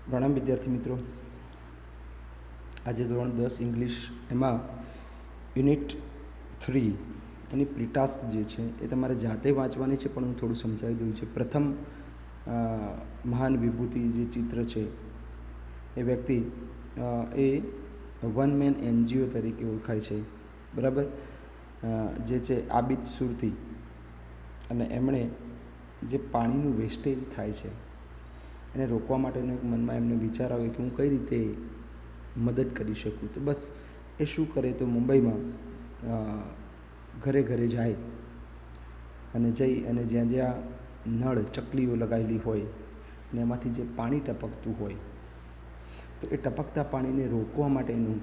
પ્રણામ વિદ્યાર્થી મિત્રો. આજે ધોરણ 10 ઇંગ્લિશ એમાં યુનિટ 3 એની પ્રીટાસ્ક જે છે એ તમારે જાતે વાંચવાની છે, પણ હું થોડું સમજાવી દઉં છું. પ્રથમ મહાન વિભૂતિ જે ચિત્ર છે એ વ્યક્તિ એ વન મેન એનજીઓ તરીકે ઓળખાય છે, બરાબર, જે છે આબિદ સુરતી. અને એમણે જે પાણીનું વેસ્ટેજ થાય છે એને રોકવા માટેનો એક મનમાં એમને વિચાર આવ્યો કે હું કઈ રીતે મદદ કરી શકું. તો બસ એ શું કરે તો મુંબઈમાં ઘરે ઘરે જાય અને જઈ અને જ્યાં જ્યાં નળ ચકલીઓ લગાવેલી હોય અને એમાંથી જે પાણી ટપકતું હોય તો એ ટપકતા પાણીને રોકવા માટેનું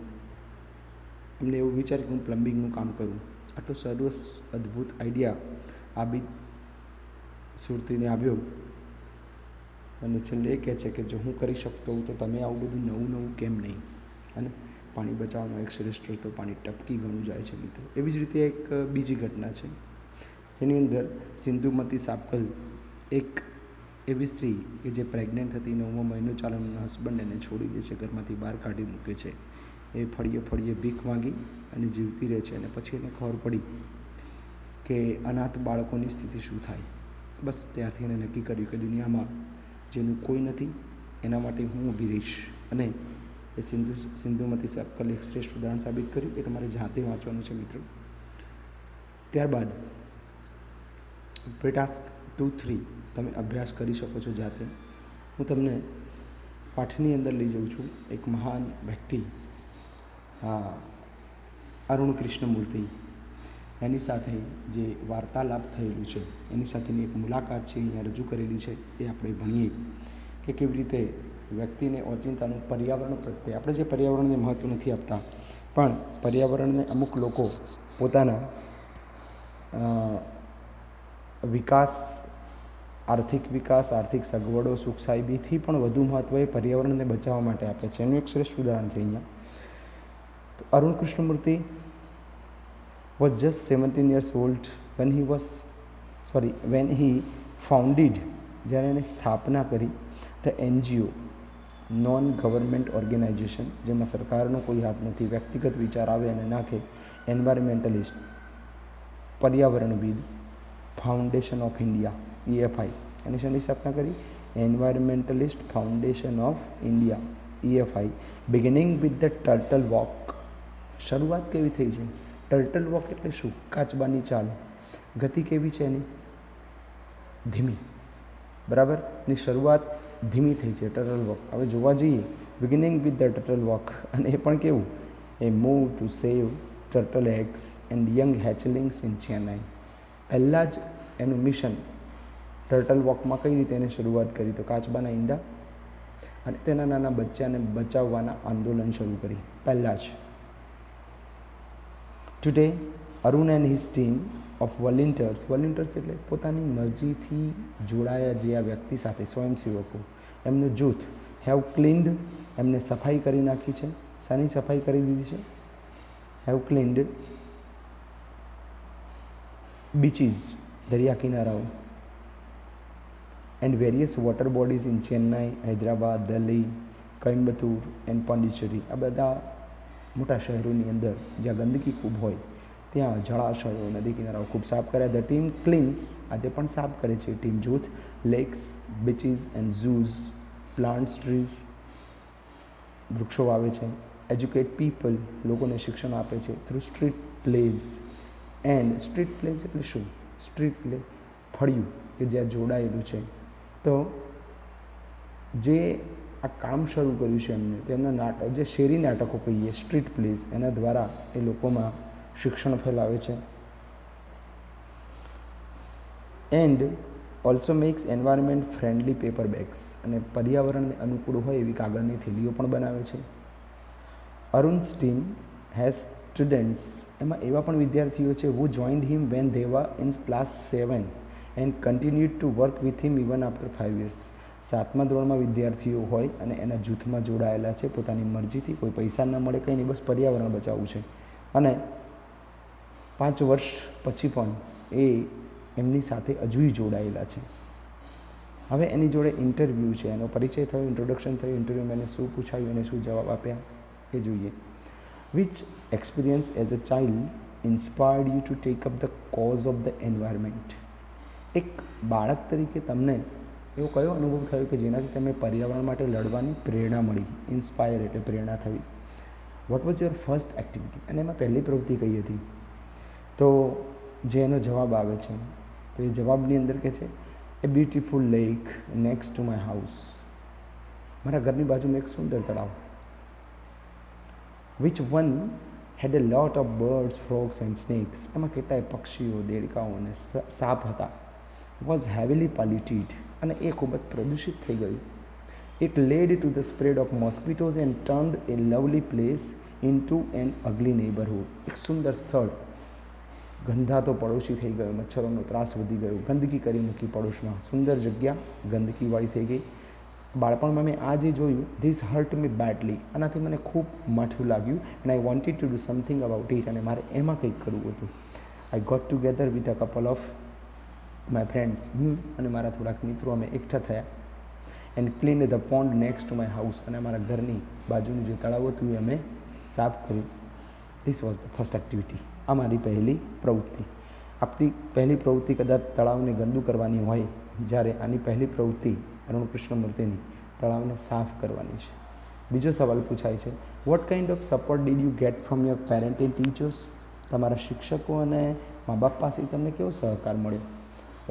એમને એવું વિચાર કે હું પ્લમ્બિંગનું કામ કરું. આટલો સરસ અદ્ભુત આઈડિયા આબિદ સુરતીને આવ્યો અને છેલ્લે એ કહે છે કે જો હું કરી શકતો હોઉં તો તમે આવું બધું નવું નવું કેમ નહીં. અને પાણી બચાવવાનો એક શ્રેષ્ઠ રસ્તો પાણી ટપકી ઘણું જાય છે મિત્રો. એવી જ રીતે એક બીજી ઘટના છે જેની અંદર સિંધુમતી સાપકલ, એક એવી સ્ત્રી કે જે પ્રેગ્નન્ટ હતી, 9મો મહિનો ચાલવાનો, હસબન્ડ એને છોડી દે છે, ઘરમાંથી બહાર કાઢી મૂકે છે. એ ફળીએ ફળીએ ભીખ માંગી અને જીવતી રહે છે. અને પછી એને ખબર પડી કે અનાથ બાળકોની સ્થિતિ શું થાય. બસ ત્યાંથી એને નક્કી કર્યું કે દુનિયામાં જેનું કોઈ નથી એના માટે હું ઊભી રહીશ. અને એ સિંધુમતી સાપકલ એક શ્રેષ્ઠ ઉદાહરણ સાબિત કર્યું. એ તમારે જાતે વાંચવાનું છે મિત્રો. ત્યારબાદ પ્રીટાસ્ક 2-3 તમે અભ્યાસ કરી શકો છો જાતે. હું તમને પાઠની અંદર લઈ જાઉં છું. એક મહાન વ્યક્તિ અરુણ કૃષ્ણમૂર્તિ, એની સાથે જે વાર્તાલાપ થયેલું છે એની સાથેની એક મુલાકાત છે અહીંયા રજૂ કરેલી છે. એ આપણે ભણીએ કે કેવી રીતે વ્યક્તિને ઓચિંતાનું પર્યાવરણ પ્રત્યે, આપણે જે પર્યાવરણને મહત્ત્વ નથી આપતા પણ પર્યાવરણને અમુક લોકો પોતાના વિકાસ, આર્થિક વિકાસ, આર્થિક સગવડો, સુખ સાહેબીથી પણ વધુ મહત્ત્વ એ પર્યાવરણને બચાવવા માટે આપે છે. એનું એક શ્રેષ્ઠ ઉદાહરણ છે અહીંયા. તો Arun Krishnamurthy was just 17 years old when he founded, જ્યારે એને સ્થાપના કરી, the NGO, non government organisation, જેમાં સરકારનો કોઈ હાથ નથી, વ્યક્તિગત વિચાર આવે અને નાખે, એન્વાયરમેન્ટલિસ્ટ, પર્યાવરણવિદ, ફાઉન્ડેશન ઓફ ઇન્ડિયા, EFI. એની શેની સ્થાપના કરી? Environmentalist foundation of India, EFI, beginning with the turtle walk. શરૂઆત કેવી થઈ છે? ટર્ટલ વોક એટલે શું? કાચબાની ચાલ. ગતિ કેવી છે એની? ધીમી, બરાબર. ની શરૂઆત ધીમી થઈ છે, ટર્ટલ વોક. હવે જોવા જઈએ, beginning with the turtle walk, અને એ પણ કેવું? A move to save turtle eggs and young hatchlings in Chennai. પહેલાં જ એનું મિશન ટર્ટલ વોકમાં કઈ રીતે એને શરૂઆત કરી? તો કાચબાના ઈંડા અને તેના નાના બચ્ચાને બચાવવાના આંદોલન શરૂ કરી પહેલાં જ. Today Arun and his team of volunteers એટલે પોતાની મરજીથી જોડાયા જે આ વ્યક્તિ સાથે, સ્વયંસેવકો, એમનું જૂથ, હેવ ક્લીન્ડ, એમને સફાઈ કરી નાખી છે. શાની સફાઈ કરી દીધી છે? હેવ ક્લીન્ડ બીચીસ, દરિયા કિનારાઓ, and various water bodies in Chennai, Hyderabad, Delhi, Coimbatore and Pondicherry. આ બધા મોટા શહેરોની અંદર જ્યાં ગંદકી ખૂબ હોય ત્યાં જળાશયો, નદી કિનારાઓ ખૂબ સાફ કર્યા. ધ ટીમ ક્લીન્સ, આજે પણ સાફ કરે છે ટીમ જૂથ, lakes, beaches and zoos, plants, trees, વૃક્ષો વાવે છે. એજ્યુકેટ પીપલ, લોકોને શિક્ષણ આપે છે. Through street plays and street plays એટલે શું? સ્ટ્રીટ પ્લે, ફળિયું કે જ્યાં જોડાયેલું છે. તો જે આ કામ શરૂ કર્યું છે એમને, તેમના નાટક, જે શેરી નાટકો કહીએ, સ્ટ્રીટ પ્લેઝ, એના દ્વારા એ લોકોમાં શિક્ષણ ફેલાવે છે. And also makes environment friendly paper bags, અને પર્યાવરણને અનુકૂળ હોય એવી કાગળની થેલીઓ પણ બનાવે છે. અરુણ્સ ટીમ હેઝ સ્ટુડન્ટ્સ, એમાં એવા પણ વિદ્યાર્થીઓ છે who joined him when they were in class 7 and continued to work with him even after 5 years. 7મા ધોરણમાં વિદ્યાર્થીઓ હોય અને એના જૂથમાં જોડાયેલા છે પોતાની મરજીથી, કોઈ પૈસા ન મળે, કંઈ નહીં, બસ પર્યાવરણ બચાવવું છે. અને 5 વર્ષ પછી પણ એ એમની સાથે હજુય જોડાયેલા છે. હવે એની જોડે ઇન્ટરવ્યૂ છે, એનો પરિચય થયો, ઇન્ટ્રોડક્શન થયું, ઇન્ટરવ્યૂમાં એને શું પૂછાયું, એને શું જવાબ આપ્યા એ જોઈએ. Which experience as a child inspired you to take up the cause of the environment. એક બાળક તરીકે તમને એવો કયો અનુભવ થયો કે જેનાથી તમે પર્યાવરણ માટે લડવાની પ્રેરણા મળી? ઇન્સ્પાયર એટલે પ્રેરણા થવી. What was your first activity, અને એમાં પહેલી પ્રવૃત્તિ કઈ હતી? તો જે એનો જવાબ આવે છે, તો એ જવાબની અંદર કે છે a beautiful lake next to my house. મારા ઘરની બાજુમાં એક સુંદર તળાવ. Which one had a lot of birds, frogs and snakes. એમાં કેટલાય પક્ષીઓ, દેડકાઓ અને સાપ હતા. વોઝ હેવીલી પોલ્યુટેડ, અને એ ખૂબ જ પ્રદૂષિત થઈ ગયું. It led to the spread of mosquitoes and turned a lovely place into an ugly neighbourhood. એક સુંદર સ્થળ ગંધાતો પડોશી થઈ ગયો, મચ્છરોનો ત્રાસ વધી ગયો, ગંદકી કરી મૂકી પડોશમાં, સુંદર જગ્યા ગંદકીવાળી થઈ ગઈ. બાળપણમાં મેં આ જે જોયું, ધીસ હર્ટ મી બેડલી, આનાથી મને ખૂબ માઠું લાગ્યું, and I wanted to do something about it, અને મારે એમાં કંઈક કરવું હતું. I got together with a couple of my friends. હું અને મારા થોડાક મિત્રો અમે એકઠા થયા. And clean the pond next to my house, અને અમારા ઘરની બાજુનું જે તળાવ હતું એ અમે સાફ કર્યું. This was the first activity. આ મારી પહેલી પ્રવૃત્તિ. આપણી પહેલી પ્રવૃત્તિ કદાચ તળાવને ગંદુ કરવાની હોય, જ્યારે આની પહેલી પ્રવૃત્તિ અરુણ કૃષ્ણમૂર્તિની તળાવને સાફ કરવાની છે. બીજો સવાલ પૂછાય છે, vote kind of support did you get from your parent and teachers. તમારા શિક્ષકો અને મા બાપ પાસે તમને કેવો સહકાર મળ્યો?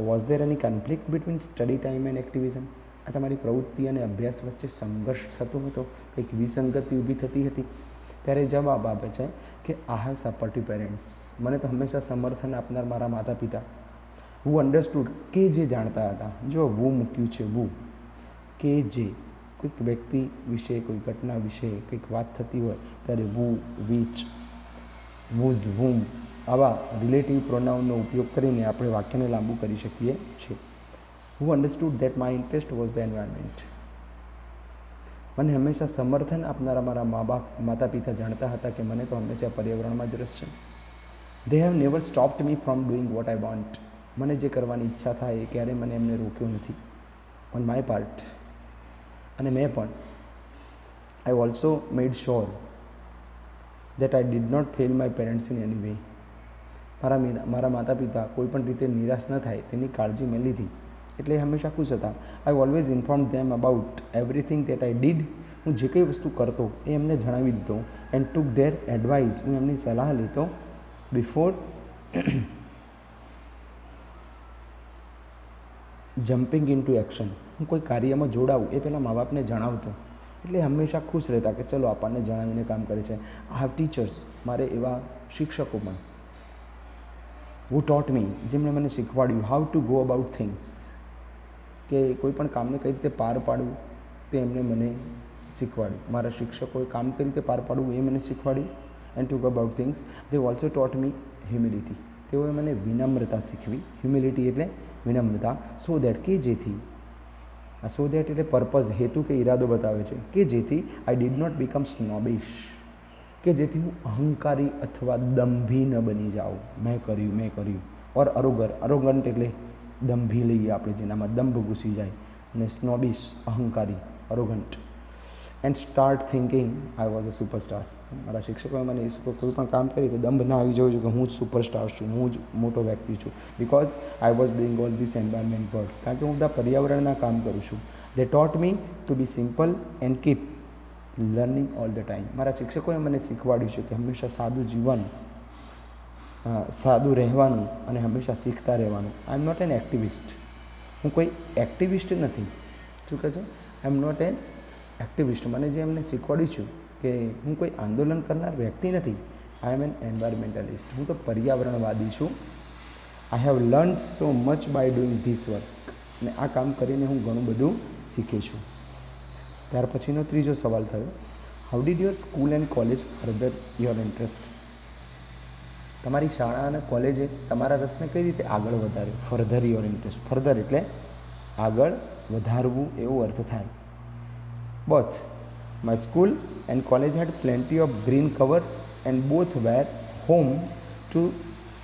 Was there any conflict between study time and activism. આ તમારી પ્રવૃત્તિ અને અભ્યાસ વચ્ચે સંઘર્ષ થતો હતો, કંઈક વિસંગતિ ઊભી થતી હતી? ત્યારે જવાબ આપે છે કે આઈ હેવ સપોર્ટિવ પેરેન્ટ્સ. મને તો હંમેશા સમર્થન આપનાર મારા માતા પિતા. હુ અન્ડરસ્ટુડ, કે જે જાણતા હતા. જો વુ મૂક્યું છે, વુ, કે જે કોઈક વ્યક્તિ વિશે, કોઈ ઘટના વિશે કંઈક વાત થતી હોય ત્યારે વુ, વિચ, વુઝ, વુમ આવા રિલેટિવ પ્રોનાઉનનો ઉપયોગ કરીને આપણે વાક્યને લાંબુ કરી શકીએ છીએ. Who understood that my interest was the environment. મને હંમેશા સમર્થન આપનારા મારા માતા પિતા જાણતા હતા કે મને તો હંમેશા પર્યાવરણમાં જ રસ છે. They have never stopped me from doing what I want. મને જે કરવાની ઈચ્છા થાય એ ક્યારેય મને એમને રોક્યો નથી ઓન માય પાર્ટ. અને મેં પણ I also made sure that I did not fail my parents in any way. મારા માતા પિતા કોઈ પણ રીતે નિરાશ ન થાય તેની કાળજી મેં લીધી, એટલે એ હંમેશા ખુશ હતા. I always inform them about everything that I did. હું જે કંઈ વસ્તુ કરતો એ એમને જણાવી દીધો. And took there advice. હું એમની સલાહ લેતો before jumping in two action. હું કોઈ કાર્યમાં જોડાવું એ પહેલાં મા બાપને જણાવતો, એટલે હંમેશા ખુશ રહેતા કે ચલો આપણને જણાવીને કામ કરે છે. I have teachers. મારે એવા શિક્ષકો પણ હુ ટોટ મી, જેમણે મને શીખવાડ્યું how to go about things, કે કોઈ પણ કામને કઈ રીતે પાર પાડવું તે એમણે મને શીખવાડ્યું. મારા શિક્ષકોએ કામ કઈ રીતે પાર પાડવું એ મને શીખવાડ્યું. And to go about things they also taught me humility. તેઓએ મને વિનમ્રતા શીખવી. હ્યુમિલિટી એટલે વિનમ્રતા. સો દેટ, કે જેથી, આ સો દેટ એટલે પર્પઝ, હેતુ કે ઈરાદો બતાવે છે, કે જેથી આઈ ડીડ નોટ બીકમ સ્નોબિશ, કે જેથી હું અહંકારી અથવા દંભી ન બની જાઉં. મેં કર્યું. ઓર અરોગન્ટ એટલે દંભી લઈએ આપણે, જેનામાં દંભ ઘૂસી જાય, અને સ્નોબિશ અહંકારી, arrogant. And start thinking I was a superstar. મારા શિક્ષકોએ મને એ કોઈ પણ કામ કર્યું તો દંભ ના આવી જવું જોઈએ કે હું જ સુપરસ્ટાર છું, હું જ મોટો વ્યક્તિ છું. Because I was doing all this environment work. કારણ કે હું બધા પર્યાવરણના કામ કરું છું. They taught me to be simple and keep learning all the time. મારા શિક્ષકોએ મને શીખવાડ્યું છે કે હંમેશા સાદું જીવન, સાદું રહેવાનું અને હંમેશા શીખતા રહેવાનું. આઈ એમ નોટ એન એક્ટિવિસ્ટ. હું કોઈ એક્ટિવિસ્ટ નથી. શું કહે છે? આઈ એમ નોટ એન એક્ટિવિસ્ટ. મને જે એમને શીખવાડ્યું છે કે હું કોઈ આંદોલન કરનાર વ્યક્તિ નથી. આઈ એમ એન એન્વાયરમેન્ટલિસ્ટ. હું તો પર્યાવરણવાદી છું. I have learn so much bye doing this work. અને આ કામ કરીને હું ઘણું બધું શીખી છું. ત્યાર પછીનો ત્રીજો સવાલ થયો, how did your school and college further your interest. તમારી શાળા અને કોલેજે તમારા રસને કઈ રીતે આગળ વધાર્યો? Further your interest. ફર્ધર એટલે આગળ વધારવું એવો અર્થ થાય. Both my school and college had plenty of green cover and both were home to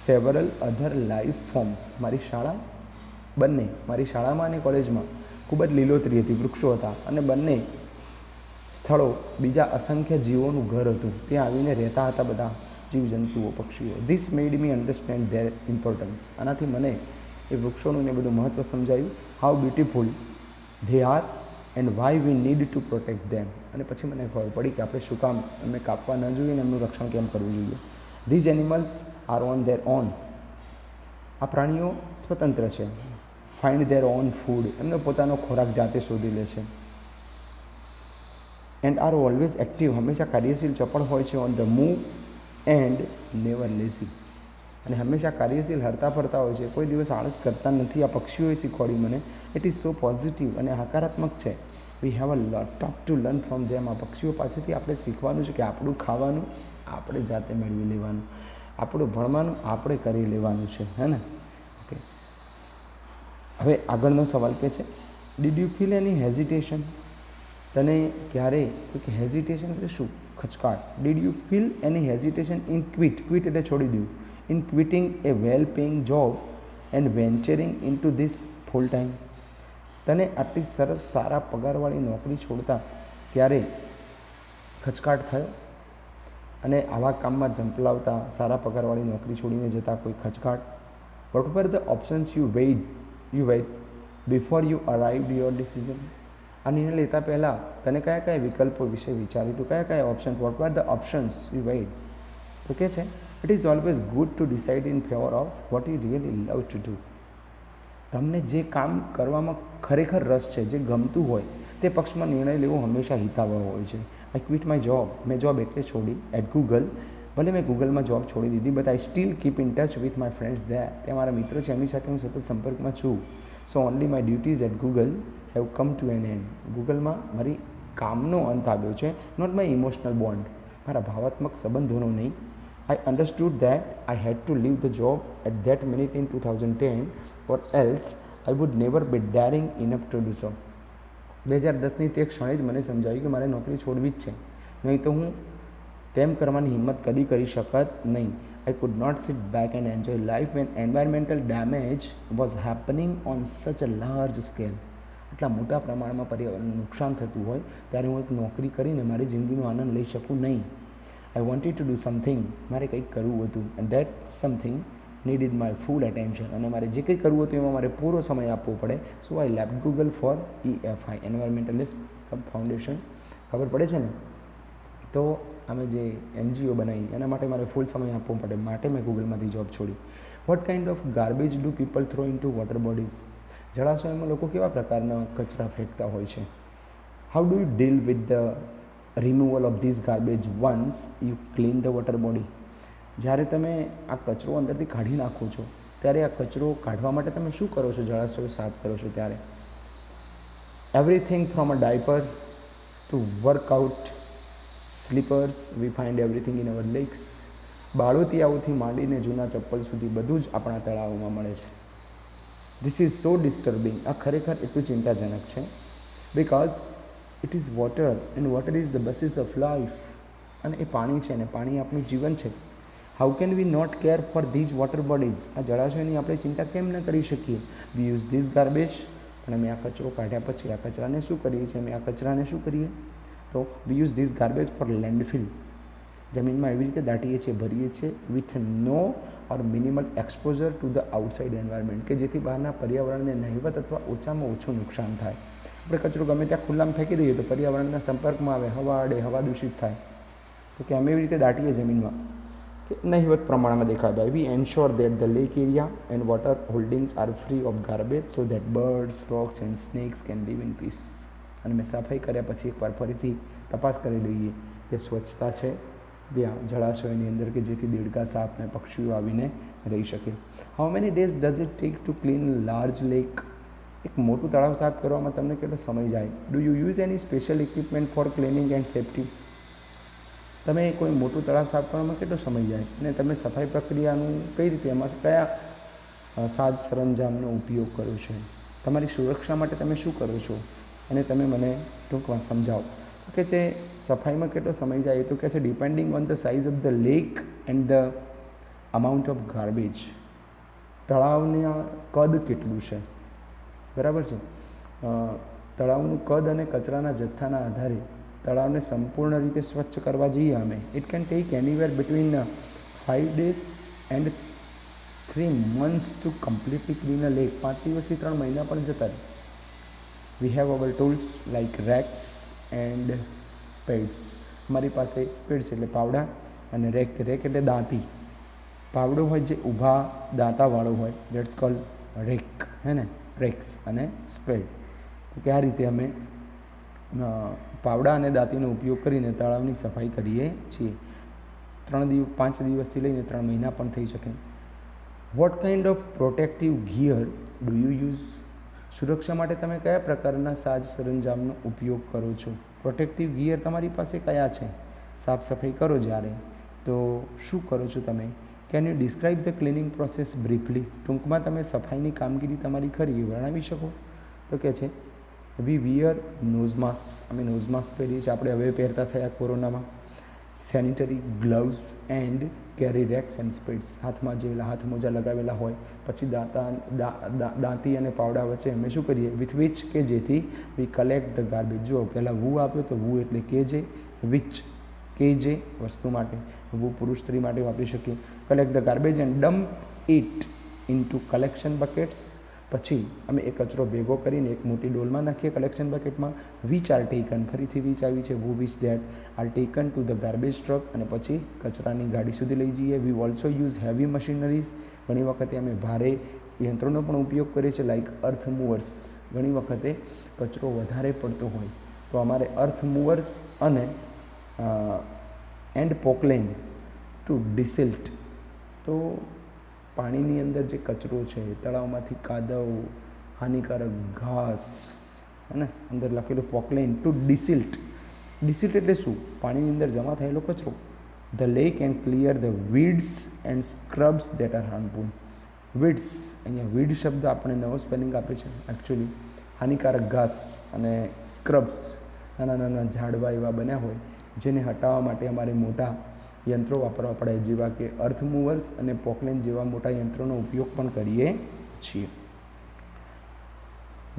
several other life forms. મારી શાળામાં અને કોલેજમાં ખૂબ જ લીલોતરી હતી, વૃક્ષો હતા અને બંને સ્થળો બીજા અસંખ્ય જીવોનું ઘર હતું. ત્યાં આવીને રહેતા હતા બધા જીવજંતુઓ, પક્ષીઓ. This made me understand there importance. આનાથી મને એ વૃક્ષોનું ને બધું મહત્ત્વ સમજાયું. How beautiful they are and why we need to protect them. અને પછી મને ખબર પડી કે આપણે શું કામ એમને કાપવા ન જોઈએ ને એમનું રક્ષણ કેમ કરવું જોઈએ. These animals are on their own. આ પ્રાણીઓ સ્વતંત્ર છે. Find their own food. એમનો પોતાનો ખોરાક જાતે શોધી લે છે. And are always active. હંમેશા કાર્યશીલ, ચપળ હોય છે. On the move and never lazy. અને હંમેશા કાર્યશીલ, હરતા ફરતા હોય છે, કોઈ દિવસ આળસ કરતા નથી. આ પક્ષીઓએ શીખવાડ્યું મને. ઇટ ઇઝ સો પોઝિટિવ અને હકારાત્મક છે. We have a lot to learn from them. આ પક્ષીઓ પાસેથી આપણે શીખવાનું છે કે આપણું ખાવાનું આપણે જાતે મેળવી લેવાનું, આપણું ભણવાનું આપણે કરી લેવાનું છે, હે ને? ઓકે, હવે આગળનો સવાલ કે છે, did you feel any hesitation? તને ક્યારેય કોઈક હેઝિટેશન એટલે શું? ખચકાટ. Did you feel any hesitation in quit એટલે છોડી દઉં, in quitting a well paying job and venturing into this full time? તને આટલી સરસ સારા પગારવાળી નોકરી છોડતા ક્યારેય ખચકાટ થયો? અને આવા કામમાં ઝંપલાવતા સારા પગારવાળી નોકરી છોડીને જતા કોઈ ખચકાટ? What were the options you wait before you arrived your decision? આ નિર્ણય લેતા પહેલાં તને કયા કયા વિકલ્પો વિશે વિચાર્યું હતું? કયા કયા option? What were the options you weighed? તો કે છે, it is always good to decide in favour of what you really love to do. તમને જે કામ કરવામાં ખરેખર રસ છે, જે ગમતું હોય તે પક્ષમાં નિર્ણય લેવો હંમેશા હિતાવહ હોય છે. I quit my job. મેં જોબ એટલે છોડી. At Google. ભલે મેં ગૂગલમાં જોબ છોડી દીધી, but I still keep in touch with my friends there. તે મારા મિત્ર છે, એમની સાથે હું સતત સંપર્કમાં છું. So only my duties at Google have come to an end. ગૂગલમાં મારી કામનો અંત આવ્યો છે, નોટ માય ઇમોશનલ બોન્ડ. મારા ભાવાત્મક સંબંધોનો નહીં. I understood that I had to leave the job at that minute in 2010 or else I would never be daring enough to do so. 2010ની તે ક્ષણે જ મને સમજાયું કે મારે નોકરી છોડવી જ છે, નહીં તો હું તેમ કરવાની હિંમત કદી કરી શકત નહીં. I could not sit back and enjoy life when environmental damage was happening on such a large scale. એટલા મોટા પ્રમાણમાં પર્યાવરણનું નુકસાન થતું હોય ત્યારે હું એક નોકરી કરીને મારી જિંદગીનો આનંદ લઈ શકું નહીં. આઈ વોન્ટેડ ટુ ડુ સમથિંગ. મારે કંઈક કરવું હતું. And that something needed my full attention. અને મારે જે કંઈ કરવું હતું એમાં મારે પૂરો સમય આપવો પડે. So I left Google for EFI, environmentalist foundation. ખબર પડે છે ને? તો અમે જે NGO બનાવી એના માટે મારે ફૂલ સમય આપવો પડે, માટે મેં ગૂગલમાંથી જોબ છોડી. What kind of garbage do people throw into water bodies? જળાશયોમાં લોકો કેવા પ્રકારના કચરા ફેંકતા હોય છે? How do you deal with the removal of this garbage once you clean the water body? જ્યારે તમે આ કચરો અંદરથી કાઢી નાખો છો ત્યારે આ કચરો કાઢવા માટે તમે શું કરો છો? જળાશયો સાફ કરો છો ત્યારે everything from a diaper to workout slippers we find everything in our lakes. બાળોતિયાઓથી માંડીને જૂના ચપ્પલ સુધી બધું જ આપણા તળાવોમાં મળે છે. This is so disturbing. આ ખરેખર એટલું ચિંતાજનક છે. Because it is water and water is the basis of life. અને એ પાણી છે ને પાણી આપણું જીવન છે. How can we not care for these water bodies? આ જળાશયોની આપણે ચિંતા કેમ ન કરી શકીએ? We use these garbage. પણ અમે આ કચરો કાઢ્યા પછી આ કચરાને શું કરીએ છીએ? અમે આ કચરાને શું કરીએ? તો we use these garbage for landfill. જમીનમાં એવી રીતે દાટીએ છીએ, ભરીએ છીએ with no or minimal exposure to the outside environment, કે જેથી બહારના પર્યાવરણને નહિવત અથવા ઓછામાં ઓછું નુકસાન થાય. આપણે કચરો ગમે ત્યાં ખુલ્લામાં ફેંકી દઈએ તો પર્યાવરણના સંપર્કમાં આવે, હવા અડે, હવા દૂષિત થાય. તો કે અમે એવી રીતે દાટીએ જમીનમાં કે નહિવત પ્રમાણમાં દેખાય. By we ensure that the lake area and water holdings are free of garbage so that birds, frogs and snakes can live in peace. અને મેં સફાઈ કર્યા પછી એકવાર ફરીથી તપાસ કરી લઈએ કે સ્વચ્છતા છે ત્યાં જળાશયોની અંદર, કે જેથી દેડકા, સાપ અને પક્ષીઓ આવીને રહી શકે. How many days does it take to clean large lake? એક મોટું તળાવ સાફ કરવામાં તમને કેટલો સમય જાય? Do you use any special equipment for cleaning and safety? તમે કોઈ મોટું તળાવ સાફ કરવામાં કેટલો સમય જાય? અને તમે સફાઈ પ્રક્રિયાનું કઈ રીતે, એમાં કયા સાજ સરંજામનો ઉપયોગ કરો છો? તમારી સુરક્ષા માટે તમે શું કરો છો? અને તમે મને ટૂંકમાં સમજાવો. તો કે છે સફાઈમાં કેટલો સમય જાય? એ તો કહે છે depending on the size of the lake and the amount of garbage. તળાવના કદ કેટલું છે, બરાબર છે? તળાવનું કદ અને કચરાના જથ્થાના આધારે તળાવને સંપૂર્ણ રીતે સ્વચ્છ કરવા જઈએ અમે, it can take anywhere between 5 days and 3 months to completely clean a lake. 5 દિવસથી 3 મહિના પણ જતા રહે. We have our tools like rakes and spades. અમારી પાસે સ્પેડ છે એટલે પાવડા, અને રેક એટલે દાંતી. પાવડો હોય જે ઊભા દાંતાવાળો હોય, દેટ્સ કોલ્ડ રેક, હે ને, રેક્સ, અને સ્પેડ. તો કે આ રીતે અમે પાવડા અને દાંતીનો ઉપયોગ કરીને તળાવની સફાઈ કરીએ છીએ. 5 દિવસથી લઈને 3 મહિના પણ થઈ શકે. Vote kind of protective gear do you use? સુરક્ષા માટે તમે કયા પ્રકારના સાજ સરંજામનો ઉપયોગ કરો છો? પ્રોટેક્ટિવ ગિયર તમારી પાસે કયા છે? સાફ સફાઈ કરો જ્યારે તો શું કરો છો તમે? Can you describe the cleaning process briefly? ટૂંકમાં તમે સફાઈની કામગીરી તમારી ખરી વર્ણવી શકો? તો કે છે વી વિયર નોઝ માસ્ક. અમે નોઝ માસ્ક પહેરીએ છીએ, આપણે હવે પહેરતા થયા કોરોનામાં. Sanitary gloves and carry rakes and spades. હાથમાં જે હાથ મોજા લગાવેલા હોય, પછી દાંતી અને પાવડા વચ્ચે અમે શું કરીએ? વિથ વિચ, કે જેથી વી કલેક્ટ ધ ગાર્બેજ. જો પહેલાં વુ આપ્યો તો વુ એટલે કે જે, વિચ કે જે વસ્તુ માટે, વુ પુરુષ સ્ત્રી માટે વાપરી શકીએ. Collect the garbage and dump it into collection buckets. પછી અમે એ કચરો ભેગો કરીને એક મોટી ડોલમાં નાખીએ કલેક્શન બકેટમાં. વિચ આર ટેકન, ફરીથી વિચ આવી છે, વુ which that are taken to the garbage truck, અને પછી કચરાની ગાડી સુધી લઈ જઈએ. We also use heavy machineries. ઘણી વખતે અમે ભારે યંત્રોનો પણ ઉપયોગ કરીએ છીએ, લાઇક અર્થ મૂવર્સ. ઘણી વખતે કચરો વધારે પડતો હોય તો અમારે અર્થ મૂવર્સ અને એન્ડ પોકલેન ટુ ડિસિલ્ટ. તો પાણીની અંદર જે કચરો છે, તળાવમાંથી કાદવ, હાનિકારક ઘાસ, અને અંદર લખેલું પોકલેન ટુ ડિસિલ્ટ. ડિસિલ્ટ એટલે શું? પાણીની અંદર જમા થયેલો કચરો. The lake and clear the weeds and scrubs that are harmful. Weeds, અહીંયા વીડ શબ્દ આપણે નવો સ્પેલિંગ આપે છે એકચ્યુઅલી. હાનિકારક ઘાસ અને સ્ક્રબ્સ, નાના નાના ઝાડવા એવા બન્યા હોય જેને હટાવવા માટે અમારે મોટા યંત્રો વાપરવા પડે, જેવા કે અર્થ મૂવર્સ અને પોકલેન જેવા મોટા યંત્રોનો ઉપયોગ પણ કરીએ છીએ.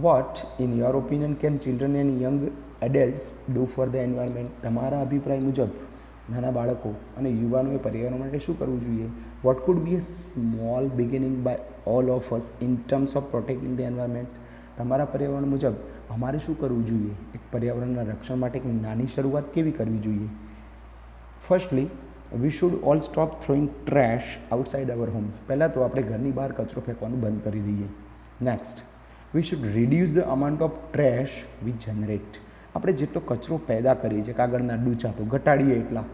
What in your opinion can children and young adults do for the environment? તમારા અભિપ્રાય મુજબ નાના બાળકો અને યુવાનોએ પર્યાવરણ માટે શું કરવું જોઈએ? What could be a small beginning by all of us in terms of protecting the environment? તમારા પર્યાવરણ મુજબ અમારે શું કરવું જોઈએ? એક પર્યાવરણના રક્ષણ માટે એક નાની શરૂઆત કેવી કરવી જોઈએ? Firstly, we should all stop throwing trash outside our homes. પહેલાં તો આપણે ઘરની બહાર કચરો ફેંકવાનું બંધ કરી દઈએ. Next, we should reduce the amount of trash we generate. આપણે જેટલો કચરો પેદા કરીએ છીએ, કાગળના ડૂચા, તો ઘટાડીએ એટલા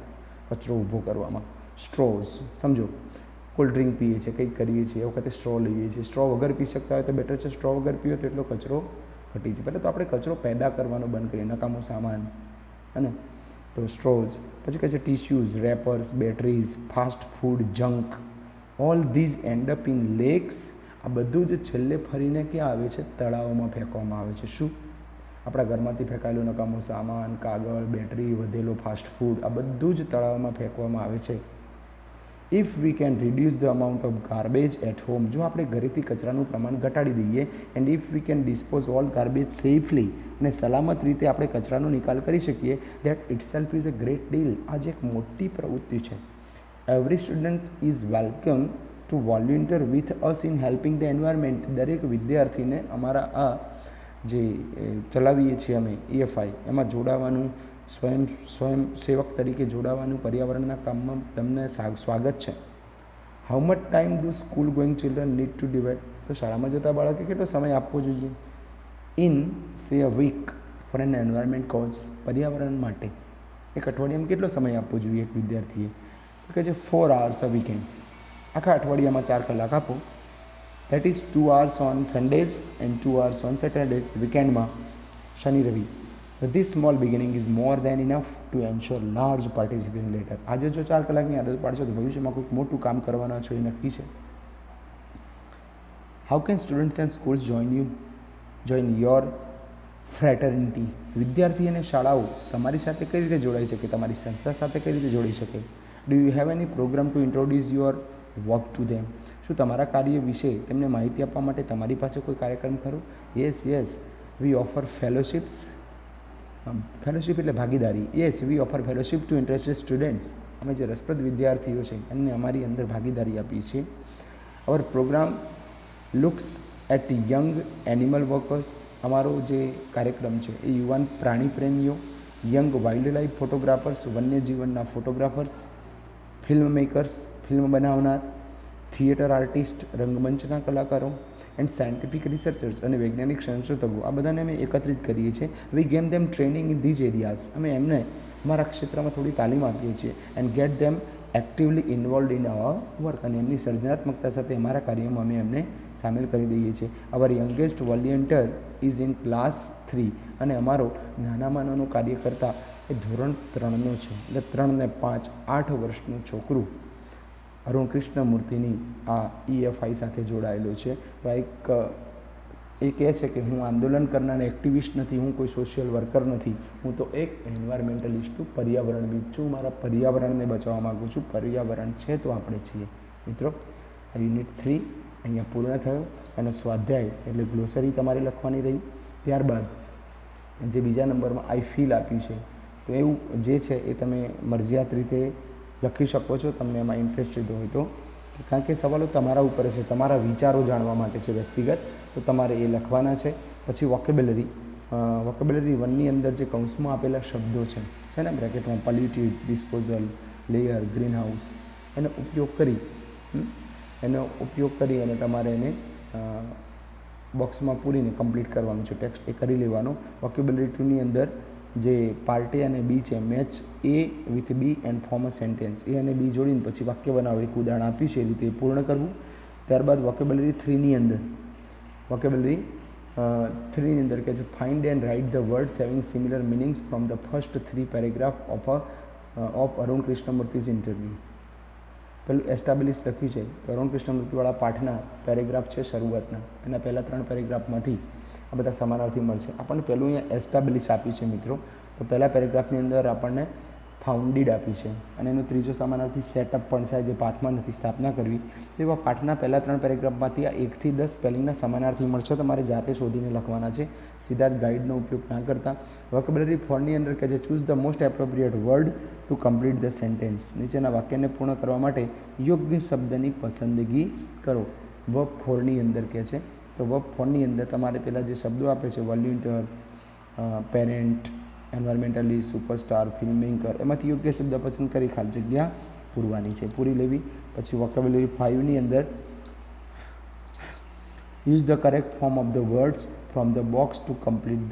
કચરો ઊભો કરવામાં. સ્ટ્રોઝ, સમજો કોલ્ડ ડ્રિંક પીએ છીએ, કંઈક કરીએ છીએ, એ વખતે સ્ટ્રો લઈએ છીએ. સ્ટ્રો વગર પી શકતા હોય તો બેટર છે, સ્ટ્રો વગર પીઓ તો એટલો કચરો ઘટી જાય. પહેલાં તો આપણે કચરો પેદા કરવાનો બંધ કરીએ, નકામો સામાન, અને તો સ્ટ્રોઝ. પછી કહે છે tissues, wrappers, batteries, fast food, junk, all these end up in lakes. આ બધું જ છેલ્લે ફરીને ક્યાં આવે છે? તળાવોમાં ફેંકવામાં આવે છે. શું? આપણા ઘરમાંથી ફેંકાયેલો નકામો સામાન, કાગળ, બેટરી, વધેલો ફાસ્ટ ફૂડ, આ બધું જ તળાવમાં ફેંકવામાં આવે છે. If we can reduce the amount of garbage at home, જો આપણે ઘરેથી કચરાનું પ્રમાણ ઘટાડી દઈએ, and if we can dispose all garbage safely, અને સલામત રીતે આપણે કચરાનો નિકાલ કરી શકીએ, that itself is a great deal. આ જે એક મોટી પ્રવૃત્તિ છે. Every student is welcome to volunteer with us in helping the environment. દરેક વિદ્યાર્થીને અમારા આ જે ચલાવીએ છીએ અમે EFI, એમાં જોડાવાનું, સ્વયંસેવક તરીકે જોડાવાનું, પર્યાવરણના કામમાં તમને સ્વાગત છે. How much time do school going children need to divide? તો શાળામાં જતા બાળકે કેટલો સમય આપવો જોઈએ? In say a week for an environment cause, પર્યાવરણ માટે એક અઠવાડિયામાં કેટલો સમય આપવો જોઈએ એક વિદ્યાર્થીએ? તો કહે છે 4 hours અ વીકેન્ડ. આખા અઠવાડિયામાં 4 કલાક આપો. That is 2 hours on Sundays and 2 hours on Saturdays. વીકેન્ડમાં શનિ રવિ. This small beginning is more than enough to ensure large participation later. આજે જો 4 કલાકની આદત પાડશો તો ભવિષ્યમાં કોઈક મોટું કામ કરવાના છો એ નક્કી છે. How can students and schools join your fraternity? વિદ્યાર્થી અને શાળાઓ તમારી સાથે કઈ રીતે જોડાઈ શકે? તમારી સંસ્થા સાથે કઈ રીતે જોડાઈ શકે? Do you have any program to introduce your work to them? શું તમારા કાર્ય વિશે તેમને માહિતી આપવા માટે તમારી પાસે કોઈ કાર્યક્રમ ખરો? Yes. We offer fellowships, fellowship એટલે ભાગીદારી. Yes, we offer fellowship to interested students. અમે જે રસપ્રદ વિદ્યાર્થીઓ છે એમને અમારી અંદર ભાગીદારી આપીએ છીએ. Our programme looks at young animal workers. અમારો જે કાર્યક્રમ છે એ યુવાન પ્રાણી પ્રેમીઓ, યંગ વાઇલ્ડ લાઇફ ફોટોગ્રાફર્સ, વન્યજીવનના ફોટોગ્રાફર્સ, ફિલ્મ મેકર્સ, ફિલ્મ બનાવનાર, થિયેટર આર્ટિસ્ટ, રંગમંચના કલાકારો, એન્ડ સાયન્ટિફિક રિસર્ચર્સ અને વૈજ્ઞાનિક સંશોધકો, આ બધાને અમે એકત્રિત કરીએ છીએ. We game them training in these areas. અમે એમને અમારા ક્ષેત્રમાં થોડી તાલીમ આપીએ છીએ. And get them actively involved in our work. અને એમની સર્જનાત્મકતા સાથે અમારા કાર્યમાં અમે એમને સામેલ કરી દઈએ છીએ. Our youngest volunteer is in class 3. અને અમારો નાનામાં નાનો કાર્યકર્તા એ ધોરણ 3નો છે. એટલે 3 ને 5 8 વર્ષનું છોકરું અરુણ કૃષ્ણમૂર્તિની આ EFI સાથે જોડાયેલો છે. તો એ કહે છે કે હું આંદોલન કરનાર એક્ટિવિસ્ટ નથી, હું કોઈ સોશિયલ વર્કર નથી, હું તો એક એન્વાયરમેન્ટલિસ્ટ છું, પર્યાવરણવિદ છું, મારા પર્યાવરણને બચાવવા માગું છું. પર્યાવરણ છે તો આપણે છીએ. મિત્રો, આ યુનિટ 3 અહીંયા પૂર્ણ થયો. અને સ્વાધ્યાય એટલે ગ્લોસરી તમારે લખવાની રહી. ત્યારબાદ જે બીજા નંબરમાં આઈ ફીલ આપ્યું છે, તો એવું જે છે એ તમે મરજિયાત રીતે લખી શકો છો, તમને એમાં ઇન્ટરેસ્ટેડ હોય તો. કારણ કે સવાલો તમારા ઉપર છે, તમારા વિચારો જાણવા માટે છે વ્યક્તિગત, તો તમારે એ લખવાના છે. પછી વોકેબ્યુલરી 1ની અંદર જે કૌંસમાં આપેલા શબ્દો છે ને બ્રેકેટમાં, polluted, disposal, layer, greenhouse, એનો ઉપયોગ કરી અને તમારે એને બોક્સમાં પૂરીને કમ્પ્લીટ કરવાનું છે. ટેક્સ્ટ એ કરી લેવાનો. વોકેબ્યુલરી 2ની અંદર જે પાર્ટ A અને B છે, match A with B and form a sentence. A અને B જોડીને પછી વાક્ય બનાવો. એક ઉદાહરણ આપ્યું છે એ રીતે પૂર્ણ કરવું. ત્યારબાદ વોકેબ્યુલરી 3ની અંદર કહે છે find and write the words having similar meanings from the first 3 paragraph of Arun Krishnamurthy's interview. પેલું એસ્ટાબ્લિશ લખ્યું છે તો અરુણ કૃષ્ણમૂર્તિવાળા પાઠના પેરેગ્રાફ છે શરૂઆતના, એના પહેલાં 3 પેરેગ્રાફમાંથી આ બધા સમાનાર્થી મળશે. આપણને પહેલું અહીંયા એસ્ટાબ્લિશ આપ્યું છે મિત્રો, તો પહેલા પેરેગ્રાફની અંદર આપણને ફાઉન્ડેડ આપી છે, અને એનો ત્રીજો સમાનાર્થી સેટઅપ પણ છે, જે પાઠમાં નથી, સ્થાપના કરવી. તો એવા પાઠના પહેલાં 3 પેરેગ્રાફમાંથી આ 1 થી 10 સ્પેલિંગના સમાનાર્થી મળશે. તમારે જાતે શોધીને લખવાના છે, સીધા જ ગાઈડનો ઉપયોગ ના કરતા. વોકેબ્યુલરી 4ની અંદર કહે છે choose the most appropriate word to complete the sentence. નીચેના વાક્યને પૂર્ણ કરવા માટે યોગ્ય શબ્દની પસંદગી કરો. વર્બ 4ની અંદર કહે છે, તો વર્બ 4ની અંદર તમારે પહેલાં જે શબ્દો આપે છે volunteer, parent, environmentalist, superstar, film maker, એમાંથી યોગ્ય શબ્દ પસંદ કરી ખાલી જગ્યા પૂરવાની છે, પૂરી લેવી. પછી વોકેબ્યુલરી 5ની અંદર use the correct form of the words from the box to complete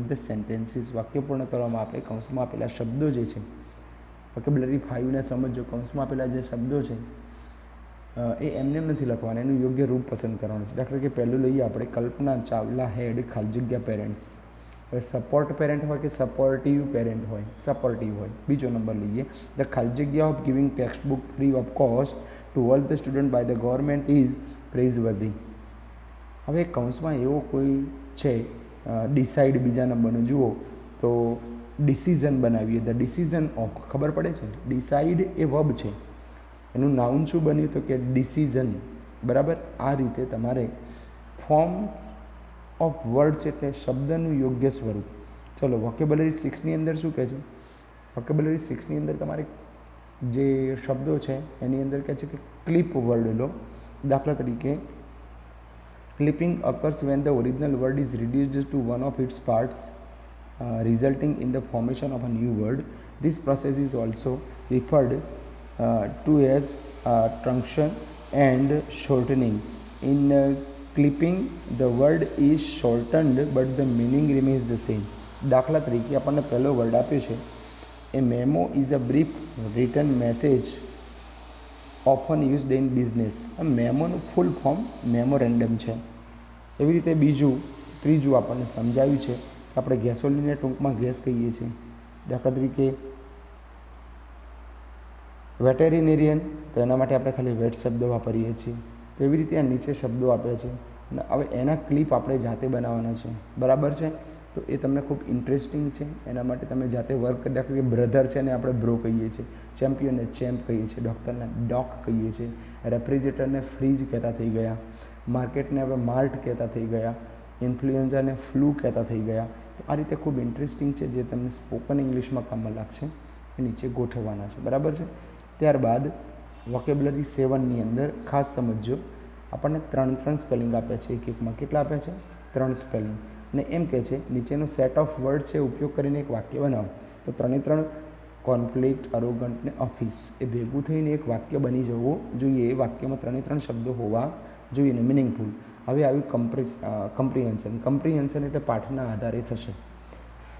the sentences. વાક્ય પૂર્ણ કરવામાં આપણે કૌંસમાં આપેલા શબ્દો જે છે, વોકેબ્યુલરી 5ને સમજો. કૌંસમાં આપેલા જે શબ્દો છે એ એમને નથી લખવાના, એનું યોગ્ય રૂપ પસંદ કરવાનું છે. દાખલા કે પહેલું લઈએ આપણે કલ્પના ચાવલા હેડ ખાલી જગ્યા પેરેન્ટ્સ. હવે સપોર્ટ પેરેન્ટ હોય કે સપોર્ટિવ પેરેન્ટ હોય, સપોર્ટિવ હોય. બીજો નંબર લઈએ ધ ખાલી જગ્યા of giving textbook free of cost to all the student by the government is praiseworthy. હવે કૌંસમાં એવો કોઈ છે ડિસાઇડ, બીજા નંબરનું જુઓ તો ડિસિઝન બનાવીએ. ધ ડિસિઝન ઓફ, ખબર પડે છે ડિસાઇડ એ વર્બ છે, એનું નાઉન શું બન્યું તો કે ડિસિઝન. બરાબર, આ રીતે તમારે ફોર્મ ઓફ વર્ડ છે એટલે શબ્દનું યોગ્ય સ્વરૂપ. ચલો વોકેબ્યુલરી 6ની અંદર શું કહે છે? વોકેબ્યુલરી 6ની અંદર તમારે જે શબ્દો છે એની અંદર કહે છે કે ક્લિપ વર્ડ લો. દાખલા તરીકે clipping occurs when the original word is reduced to one of its parts, resulting in the formation of a new word. This process is also referred to as truncation and shortening. In clipping, the word is shortened but the meaning remains the same. દાખલા તરીકે આપણને પહેલો word આપ્યો છે, a memo is a brief written message often used in business. મેમોનું full form memorandum છે. એવી રીતે ત્રીજું આપણને સમજાવ્યું છે કે આપણે ગેસોલિનને ટૂંકમાં ગેસ કહીએ છીએ. દાખલા તરીકે વેટેરિનેરિયન, તો એના માટે આપણે ખાલી વેટ શબ્દ વાપરીએ છીએ. તો એવી રીતે આ નીચે શબ્દો આપ્યા છે, અને હવે એના ક્લિપ આપણે જાતે બનાવવાના છે. બરાબર છે, તો એ તમને ખૂબ ઇન્ટરેસ્ટિંગ છે. એના માટે તમે જાતે વર્ક કરી. દાખલા કે બ્રધર છે ને આપણે બ્રો કહીએ છીએ, ચેમ્પિયનને ચેમ્પ કહીએ છીએ, ડૉક્ટરને ડોક કહીએ છીએ, રેફ્રિજરેટરને ફ્રીજ કહેતા થઈ ગયા, માર્કેટને હવે માર્ટ કહેતા થઈ ગયા, ઇન્ફ્લુએન્ઝાને ફ્લૂ કહેતા થઈ ગયા. તો આ રીતે ખૂબ ઇન્ટરેસ્ટિંગ છે, જે તમને સ્પોકન ઇંગ્લિશમાં કામમાં લાગશે. એ નીચે ગોઠવવાના છે, બરાબર છે. ત્યારબાદ વોકેબ્યુલરી 7ની અંદર ખાસ સમજજો, આપણને 3 સ્પેલિંગ આપ્યા છે એકમાં. કેટલા આપ્યા છે? 3 સ્પેલિંગ. અને એમ કહે છે નીચેનો સેટ ઓફ વર્ડ છે ઉપયોગ કરીને એક વાક્ય બનાવો. તો 3 કોન્ફ્લિક્ટ, અરોગન્ટ ને ઓફિસ એ ભેગું થઈને એક વાક્ય બની જવું જોઈએ. એ વાક્યમાં 3 શબ્દો હોવા જોઈએ ને મિનિંગફુલ. હવે આવ્યું કમ્પ્રિહેન્શન. કમ્પ્રિહેન્શન એટલે પાઠના આધારે થશે.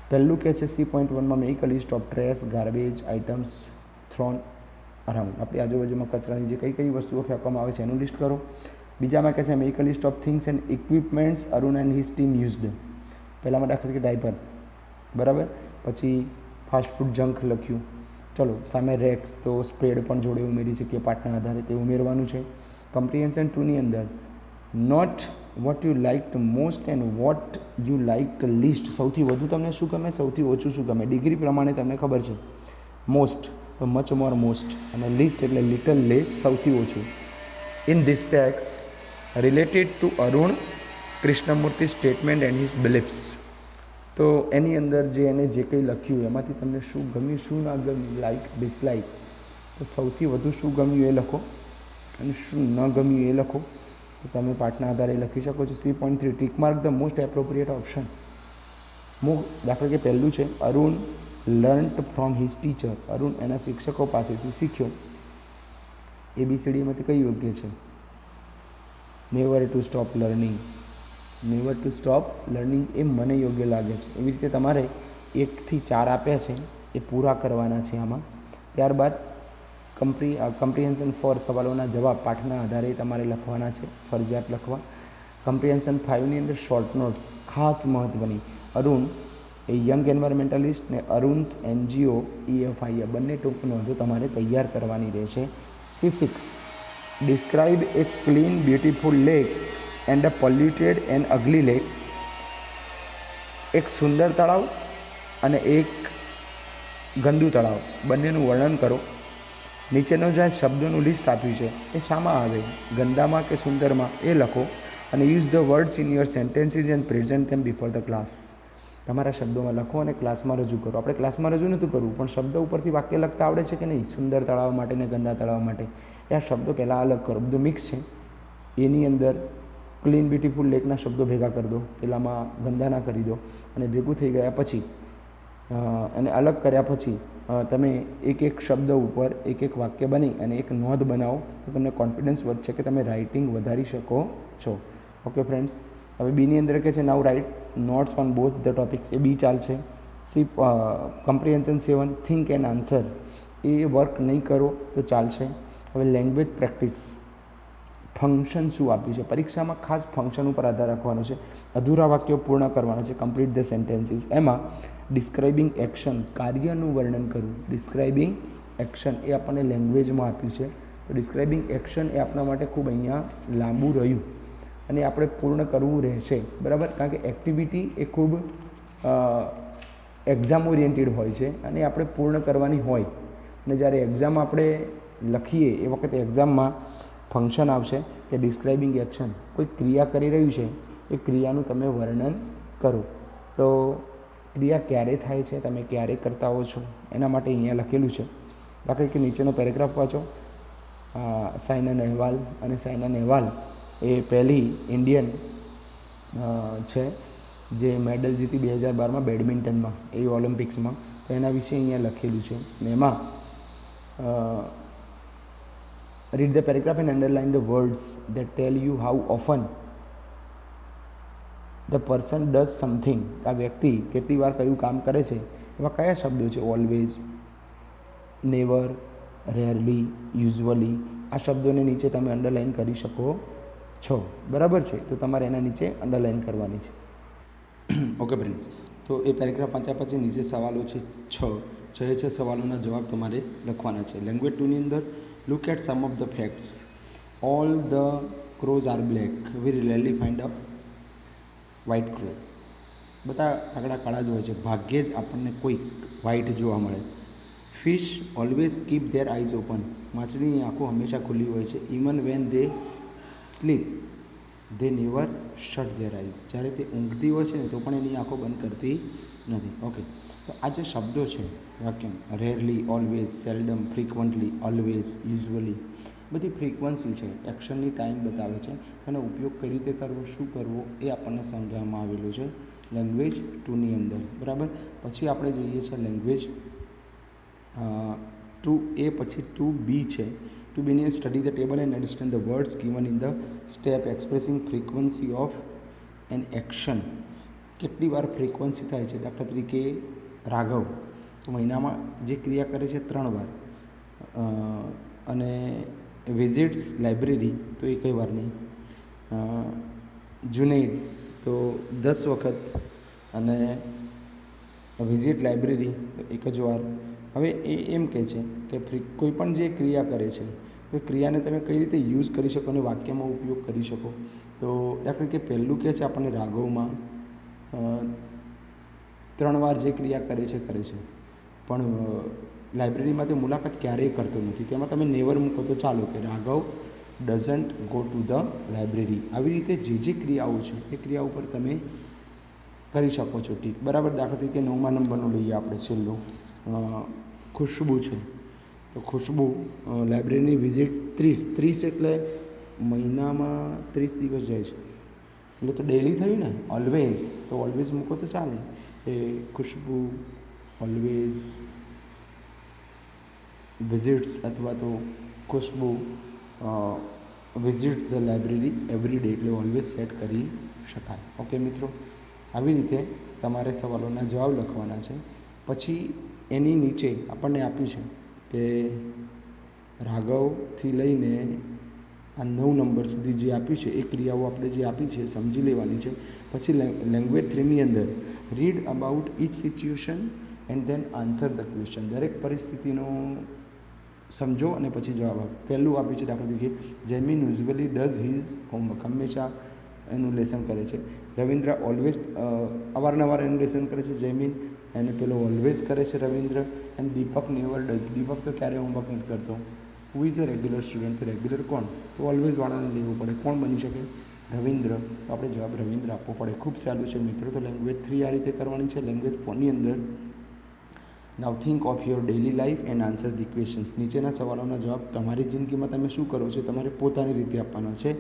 પહેલું કહે છે C.1માં make a list of trash, garbage items thrown around. આપણી આજુબાજુમાં કચરાની જે કઈ વસ્તુઓ ફેંકવામાં આવે છે એનું લિસ્ટ કરો. બીજામાં કહે છે make a list of things and equipments Arun and his team used. પહેલામાં દાખલા તરીકે ડાયપર, બરાબર. પછી ફાસ્ટફૂડ જંક લખ્યું. ચલો સામે રેક્સ, તો સ્પ્રેડ પણ જોડે ઉમેરી શકીએ પાઠના આધારે, તે ઉમેરવાનું છે. કમ્પ્રિહેન્શન 2ની અંદર note what you like most and what you like least. સૌથી વધુ તમને શું ગમે, સૌથી ઓછું શું ગમે. ડિગ્રી પ્રમાણે તમને ખબર છે. મોસ્ટ તો મચ મોર મોસ્ટ, અને લિસ્ટ એટલે લિટલ લેસ, સૌથી ઓછું. In this text related to Arun Krishnamurti statement and his beliefs. તો એની અંદર એને જે કંઈ લખ્યું એમાંથી તમને શું ગમ્યું, શું ના ગમ્યું, લાઇક ડિસલાઇક. તો સૌથી વધુ શું ગમ્યું એ લખો અને શું ન ગમ્યું એ લખો. તો તમે પાઠના આધારે લખી શકો છો. C.3 tick mark the most appropriate option. દાખલા કે પહેલું છે Arun learnt from his teacher. Arun એના શિક્ષકો પાસેથી શીખ્યો. ABCDમાંથી કઈ યોગ્ય છે? Never to stop learning. Never to stop learning એ મને યોગ્ય લાગે છે. એવી રીતે તમારે 1 થી 4 આપ્યા છે એ પૂરા કરવાના છે આમાં. ત્યારબાદ કમ્પ્રિહેન્શન 4 સવાલોના જવાબ પાઠના આધારે તમારે લખવાના છે, ફરજિયાત લખવા. કમ્પ્રિહેન્શન 5ની અંદર શોર્ટ નોટ્સ ખાસ મહત્ત્વની. અરુણ એ યંગ એન્વાયરમેન્ટલિસ્ટ ને અરુણ્સ NGO EFI બંને ટૂંક નોંધો તમારે તૈયાર કરવાની રહેશે. C6 describe A clean beautiful lake and a polluted and અગલી lake. એક સુંદર તળાવ અને એક ગંદુ તળાવ બંનેનું વર્ણન કરો. નીચેનો જે શબ્દોનું લિસ્ટ આપ્યું છે એ શામાં આવે, ગંદામાં કે સુંદરમાં, એ લખો. અને use the words in your sentences and present them before the class. તમારા શબ્દોમાં લખો અને ક્લાસમાં રજૂ કરો. આપણે ક્લાસમાં રજૂ નથી કરવું, પણ શબ્દ ઉપરથી વાક્ય લખતા આવડે છે કે નહીં? સુંદર તળાવ માટે ને ગંદા તળાવ માટે એ આ શબ્દો પહેલાં અલગ કરો. બધું મિક્સ છે. એની અંદર ક્લીન બ્યુટીફુલ લેકના શબ્દો ભેગા કરી દો, પેલામાં ગંદાના કરી દો. અને ભેગું થઈ ગયા પછી અને અલગ કર્યા પછી તમે એક શબ્દ ઉપર એક વાક્ય બની અને એક નોંધ બનાવો તો તમને કોન્ફિડન્સ વધશે કે તમે રાઇટિંગ વધારી શકો છો. Okay friends. હવે બીની અંદર કે છે now write notes on both the topics. A B ચાલશે. કમ્પ્રિહેન્શન 7 થિંક એન્ડ આન્સર એ વર્ક નહીં કરો તો ચાલશે. હવે લેંગ્વેજ પ્રેક્ટિસ. ફંક્શન શું આપ્યું છે પરીક્ષામાં? ખાસ ફંક્શન ઉપર આધાર રાખવાનો છે. અધૂરા વાક્યો પૂર્ણ કરવાના છે. Complete the sentences. એમાં ડિસ્ક્રાઇબિંગ એક્શન, કાર્યનું વર્ણન કરવું. ડિસ્ક્રાઇબિંગ એક્શન એ આપણને લેંગ્વેજમાં આપ્યું છે. તો ડિસ્ક્રાઇબિંગ એક્શન એ આપણા માટે ખૂબ અહીંયા લાંબુ રહ્યું અને આપણે પૂર્ણ કરવું રહેશે, બરાબર. કારણ કે એક્ટિવિટી એ ખૂબ એક્ઝામ ઓરિએન્ટેડ હોય છે અને આપણે પૂર્ણ કરવાની હોય. અને જ્યારે એક્ઝામ આપણે લખીએ એ વખતે એક્ઝામમાં ફંક્શન આવશે કે ડિસ્ક્રાઇબિંગ એક્શન. કોઈ ક્રિયા કરી રહ્યું છે એ ક્રિયાનું તમે વર્ણન કરો. તો ક્રિયા ક્યારે થાય છે, તમે ક્યારે કરતા હો છો, એના માટે અહીંયા લખેલું છે. દાખલા કે નીચેનો પેરેગ્રાફ વાંચો. સાયના નેહવાલ. અને સાયના નેહવાલ એ પહેલી ઇન્ડિયન છે જે મેડલ જીતી 2012માં બેડમિન્ટનમાં, એ ઓલિમ્પિક્સમાં. તો એના વિશે અહીંયા લખેલું છે. અને એમાં read the paragraph and underline the words that tell you how often the person does something. આ વ્યક્તિ કેટલી વાર કયું કામ કરે છે એવા કયા શબ્દો છે? Always, never, rarely, usually. આ શબ્દોને નીચે તમે અંડરલાઇન કરી શકો છો, બરાબર છે. તો તમારે એના નીચે અંડરલાઇન કરવાની છે. Okay friends. તો એ પેરેગ્રાફ વાંચ્યા પછી નીચે સવાલો છે 6 છે સવાલોના જવાબ તમારે લખવાના છે. લેંગ્વેજ 2ની અંદર look at some of the facts. All the crows are black. We rarely find a white crow. બધા કાગડા કાળા જ હોય છે, ભાગ્યે જ આપણને કોઈ વ્હાઇટ જોવા મળે. Fish always keep their eyes open. માછલીની આંખો હંમેશા ખુલ્લી હોય છે. Even when they sleep. They never shut their eyes. જ્યારે તે ઊંઘતી હોય છે ને તો પણ એની આંખો બંધ કરતી નથી. ઓકે, તો આ જે શબ્દો છે વાક્યમાં, rarely, always, seldom, frequently, always, usually, બધી ફ્રીક્વન્સી છે, એક્શનની ટાઈમ બતાવે છે. એનો ઉપયોગ કઈ રીતે કરવો, શું કરવો એ આપણને સમજાવવામાં આવેલું છે લેંગ્વેજ 2ની અંદર. બરાબર. પછી આપણે જોઈએ છે લેંગ્વેજ 2A પછી 2B છે. 2Bની study the table and understand the words given in the step expressing frequency of an action. કેટલી વાર ફ્રીક્વન્સી થાય છે. દાખલા તરીકે રાઘવ તો મહિનામાં જે ક્રિયા કરે છે 3 વાર, અને વિઝિટ્સ લાઇબ્રેરી તો એ કઈ વાર નહીં. જુનૈદ તો 10 વખત, અને વિઝિટ લાઇબ્રેરી તો એક જ વાર. હવે એ એમ કહે છે કે કોઈ પણ જે ક્રિયા કરે છે તો ક્રિયાને તમે કઈ રીતે યુઝ કરી શકો અને વાક્યમાં ઉપયોગ કરી શકો. તો દાખલા કે પહેલું કહે છે આપણને રાઘવમાં 3 વાર જે ક્રિયા કરે છે પણ લાઇબ્રેરીમાં તે મુલાકાત ક્યારેય કરતો નથી. તેમાં તમે નેવર મૂકો તો ચાલો, કે Raghav doesn't go to the library. આવી રીતે જે ક્રિયાઓ છે એ ક્રિયા ઉપર તમે કરી શકો છો ટીક. બરાબર. દાખલા તરીકે 9મા નંબરનો લઈએ આપણે છેલ્લો, ખુશ્બુ છે. તો ખુશ્બુ લાઇબ્રેરીની વિઝિટ 30 એટલે મહિનામાં 30 દિવસ જાય છે એટલે તો ડેલી થયું ને. ઓલવેઝ તો ઓલવેઝ મૂકો તો ચાલે, એ ખુશ્બુ ઓલવેઝ વિઝિટ્સ, અથવા તો Khushbu visit the library every day, એટલે ઓલવેઝ સેટ કરી શકાય. ઓકે મિત્રો, આવી રીતે તમારે સવાલોના જવાબ લખવાના છે. પછી એની નીચે આપણને આપ્યું છે કે રાઘવથી લઈને આ 9 નંબર સુધી જે આપ્યું છે એ ક્રિયાઓ આપણે જે આપી છે સમજી લેવાની છે. પછી લેંગ્વેજ 3ની અંદર read about each situation and then answer the question. દરેક પરિસ્થિતિનો સમજો અને પછી જવાબ આપો. પહેલું આપ્યું છે દાખલા તરીકે જેમિન યુઝ્યુઅલી ડઝ હિઝ હોમવર્ક. હંમેશા એનું લેસન કરે છે. રવિન્દ્ર ઓલવેઝ અવારનવાર એનું લેસન કરે છે. જેમિન એને પેલો ઓલવેઝ કરે છે Ravindra. And Deepak never does. Deepak તો ક્યારેય હોમવર્ક નથી કરતો. Who is a regular student. તો રેગ્યુલર કોણ? તો ઓલવેઝ વાળાને લેવું પડે. કોણ બની શકે? રવિન્દ્ર. તો આપણે જવાબ રવિન્દ્ર આપવો પડે. ખૂબ સહેલું છે મિત્રો. તો લેંગ્વેજ 3 આ રીતે કરવાની છે. લેંગ્વેજ 4ની અંદર now think of your daily life and answer the questions. નીચેના સવાલોના જવાબ તમારી જિંદગીમાં તમે શું કરો છો તમારે પોતાની રીતે આપવાનો છે.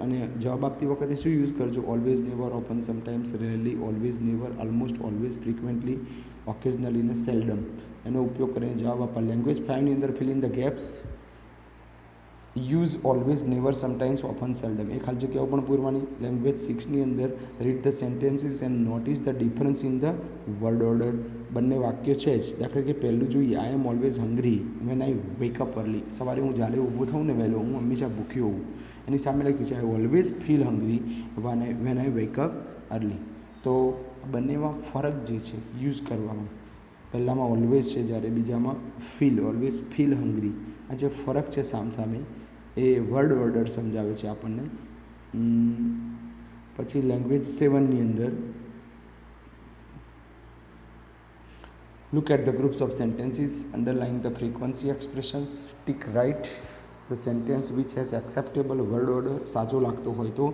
અને જવાબ આપતી વખતે શું યુઝ કરજો? Always, never, open, sometimes, rarely, always, never, almost, always, frequently, occasionally અને સેલ્ડમ. એનો ઉપયોગ કરીને જવાબ આપવા. લેંગ્વેજ 5ની અંદર fill in the gaps. Use always, never, sometimes, often, seldom. એ ખાલી જગ્યાઓ પણ પૂરવાની. લેંગ્વેજ 6ની અંદર read the sentences and notice the difference in the word order. બંને વાક્યો છે જ. દાખલા કે પહેલું જોઈએ, I am always hungry when I wake up early. સવારે હું જ્યારે ઊભો થઉં ને વહેલો, હું હંમેશા ભૂખ્યો હોઉં. એની સામે લખ્યું છે I always feel hungry when I wake up early. તો બંનેમાં ફરક જે છે યુઝ કરવામાં, પહેલાંમાં ઓલવેઝ છે જ્યારે બીજામાં ફીલ, ઓલવેઝ ફીલ હંગ્રી. આ જે ફરક છે સામસામે એ વર્ડ ઓર્ડર સમજાવે છે આપણને. પછી લેંગ્વેજ 7ની અંદર look at the groups of sentences, underline the frequency expressions, tick right the sentence which has acceptable word order, સાચો લાગતો હોય તો,